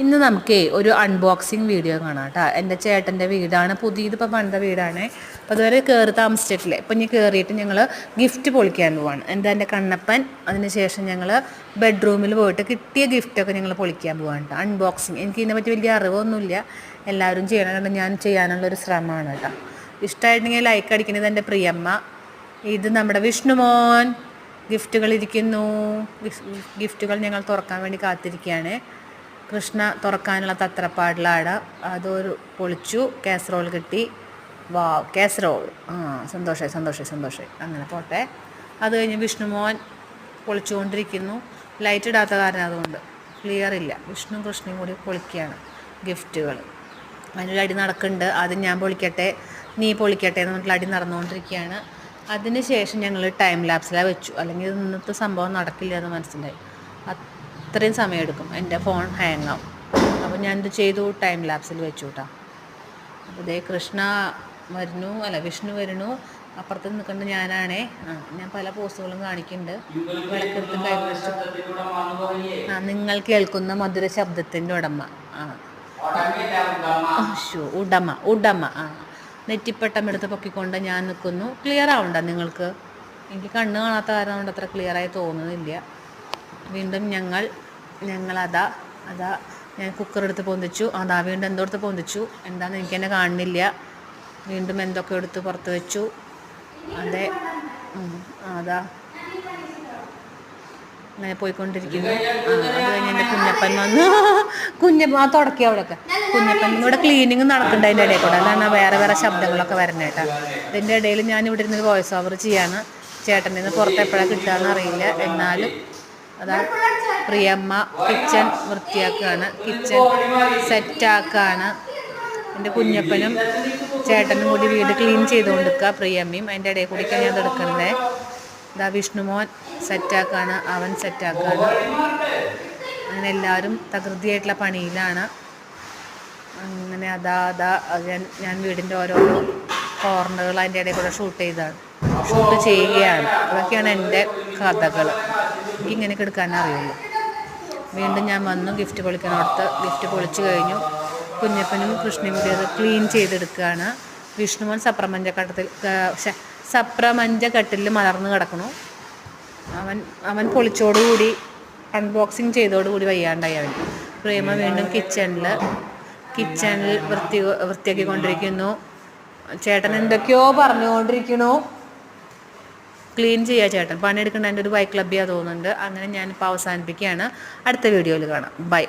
ഇന്ന് നമുക്ക് ഒരു അൺബോക്സിങ് വീഡിയോ കാണാം കേട്ടോ. എൻ്റെ ചേട്ടൻ്റെ വീടാണ്, പുതിയതിപ്പോൾ പണിത വീടാണ്. അപ്പോൾ അതുവരെ കയറി താമസിച്ചിട്ടില്ല. ഇപ്പം ഇനി കയറിയിട്ട് ഞങ്ങൾ ഗിഫ്റ്റ് പൊളിക്കാൻ പോവാണ്. എന്താ എൻ്റെ കണ്ണപ്പൻ. അതിനുശേഷം ഞങ്ങൾ ബെഡ്റൂമിൽ പോയിട്ട് കിട്ടിയ ഗിഫ്റ്റൊക്കെ ഞങ്ങൾ പൊളിക്കാൻ പോവാണ് കേട്ടോ. അൺബോക്സിങ് എനിക്ക് ഇതിനെപ്പറ്റി വലിയ അറിവൊന്നുമില്ല. എല്ലാവരും ചെയ്യണം, കാരണം ഞാൻ ചെയ്യാനുള്ളൊരു ശ്രമമാണ് കേട്ടോ. ഇഷ്ടമായിട്ടുണ്ടെങ്കിൽ ലൈക്ക് അടിക്കുന്നത് എൻ്റെ പ്രിയമ്മ. ഇത് നമ്മുടെ വിഷ്ണുമോൻ. ഗിഫ്റ്റുകൾ ഇരിക്കുന്നു. ഗിഫ്റ്റുകൾ ഞങ്ങൾ തുറക്കാൻ വേണ്ടി കാത്തിരിക്കുകയാണ്. കൃഷ്ണ തുറക്കാനുള്ള തത്രപ്പാടിലാട അതൊരു പൊളിച്ചു. കാസറോൾ കിട്ടി. വാവ്, കാസറോൾ. സന്തോഷമായി. അങ്ങനെ പോട്ടെ. അത് കഴിഞ്ഞ് വിഷ്ണുമോൻ പൊളിച്ചുകൊണ്ടിരിക്കുന്നു. ലൈറ്റ് ഇടാത്ത കാരണം അതുകൊണ്ട് ക്ലിയർ ഇല്ല. വിഷ്ണു കൃഷ്ണയും കൂടി പൊളിക്കുകയാണ് ഗിഫ്റ്റുകൾ. അതിനൊരു അടി നടക്കുന്നുണ്ട്. ആദ്യം ഞാൻ പൊളിക്കട്ടെ, നീ പൊളിക്കട്ടെ എന്ന് പറഞ്ഞിട്ട് അടി നടന്നുകൊണ്ടിരിക്കുകയാണ്. അതിന് ശേഷം ഞങ്ങൾ ടൈം ലാപ്സിലാണ് വെച്ചു. അല്ലെങ്കിൽ ഇന്നത്തെ സംഭവം നടക്കില്ല എന്ന് മനസ്സിലായി. അത്രയും സമയമെടുക്കും, എൻ്റെ ഫോൺ ഹാങ് ആവും. അപ്പോൾ ഞാനിത് ചെയ്തു, ടൈം ലാപ്സിൽ വെച്ചു കേട്ടോ. അപ്പോൾ ഇതേ വിഷ്ണു വരുന്നു. അപ്പുറത്ത് നിൽക്കേണ്ട ഞാനാണേ. ഞാൻ പല പോസ്റ്റുകളും കാണിക്കുന്നുണ്ട്. വിളക്കെടുത്ത് കൈപിടിച്ചു. നിങ്ങൾ കേൾക്കുന്ന മധുര ശബ്ദത്തിൻ്റെ ഉടമ. ഉടമ. നെറ്റിപ്പട്ടം എടുത്ത് പൊക്കിക്കൊണ്ട് ഞാൻ നിൽക്കുന്നു. ക്ലിയർ ആവണ്ട നിങ്ങൾക്ക്? എനിക്ക് കണ്ണ് കാണാത്ത കാരണം കൊണ്ട് അത്ര ക്ലിയറായി തോന്നുന്നില്ല. വീണ്ടും ഞങ്ങളതാ ഞാൻ കുക്കറെടുത്ത് പൊന്തിച്ചു. വീണ്ടും എന്തോടുത്ത് പൊന്തിച്ചു, എന്താണെന്ന് എനിക്ക് തന്നെ കാണുന്നില്ല. വീണ്ടും എന്തൊക്കെ എടുത്ത് പുറത്ത് വെച്ചു. അതെ, അങ്ങനെ പോയിക്കൊണ്ടിരിക്കുന്നു. അത് കഴിഞ്ഞ് എൻ്റെ കുഞ്ഞപ്പൻ വന്നു. തുടക്കി അവിടെയൊക്കെ കുഞ്ഞപ്പൻ ഇവിടെ ക്ലീനിങ് നടക്കുന്നുണ്ട്. അതിൻ്റെ ഇടയിൽ കൂടെ അതാണ് വേറെ ശബ്ദങ്ങളൊക്കെ വരുന്നത് കേട്ടോ. ഇതിൻ്റെ ഇടയിൽ ഞാൻ ഇവിടെ ഇരുന്നൊരു വോയിസ് ഓവർ ചെയ്യാണ്. ചേട്ടൻ്റെ നിന്ന് പുറത്ത് എപ്പോഴാണ് കിട്ടുകയെന്ന് അറിയില്ല. എന്നാലും പ്രിയമ്മ കിച്ചൺ വൃത്തിയാക്കുകയാണ്, കിച്ചൺ സെറ്റാക്കുകയാണ്. എൻ്റെ കുഞ്ഞപ്പനും ചേട്ടനും കൂടി വീട് ക്ലീൻ ചെയ്തുകൊണ്ടിരിക്കുക. പ്രിയമ്മയും അതിൻ്റെ ഇടയിൽ കൂടിയൊക്കെ ഞാൻ എടുക്കണത്. വിഷ്ണുമോൻ സെറ്റാക്കുകയാണ്, അവൻ സെറ്റാക്കുകയാണ്. അങ്ങനെ എല്ലാവരും തകൃതിയായിട്ടുള്ള പണിയിലാണ്. അങ്ങനെ ഞാൻ വീടിൻ്റെ ഓരോരോ കോർണറുകൾ അതിൻ്റെ ഇടയിൽ കൂടെ ഷൂട്ട് ചെയ്യുകയാണ്. അതൊക്കെയാണ് എൻ്റെ കഥകൾ. എനിക്കിങ്ങനെയൊക്കെ എടുക്കാൻ അറിയുള്ളൂ. വീണ്ടും ഞാൻ വന്നു ഗിഫ്റ്റ് പൊളിക്കാനോടത്ത്. ഗിഫ്റ്റ് പൊളിച്ചു കഴിഞ്ഞു. കുഞ്ഞപ്പനും കൃഷ്ണയും കൂടി അത് ക്ലീൻ ചെയ്തെടുക്കുകയാണ്. വിഷ്ണുമോൻ സപ്രമഞ്ച കട്ടിൽ മലർന്ന് കിടക്കണു. അവൻ പൊളിച്ചോടുകൂടി അൺബോക്സിങ് ചെയ്തോടുകൂടി വയ്യാണ്ടായി അവൻ. പ്രേമ വീണ്ടും കിച്ചണിൽ വൃത്തിയാക്കിക്കൊണ്ടിരിക്കുന്നു. ചേട്ടൻ എന്തൊക്കെയോ പറഞ്ഞുകൊണ്ടിരിക്കണു. ക്ലീൻ ചെയ്യുക ചേട്ടൻ, പണിയെടുക്കേണ്ട എൻ്റെ ഒരു ബൈക്ക് ക്ലബ്ബിയാ തോന്നുന്നുണ്ട്. അങ്ങനെ ഞാനിപ്പോൾ അവസാനിപ്പിക്കുകയാണ്. അടുത്ത വീഡിയോയിൽ കാണാം. ബൈ.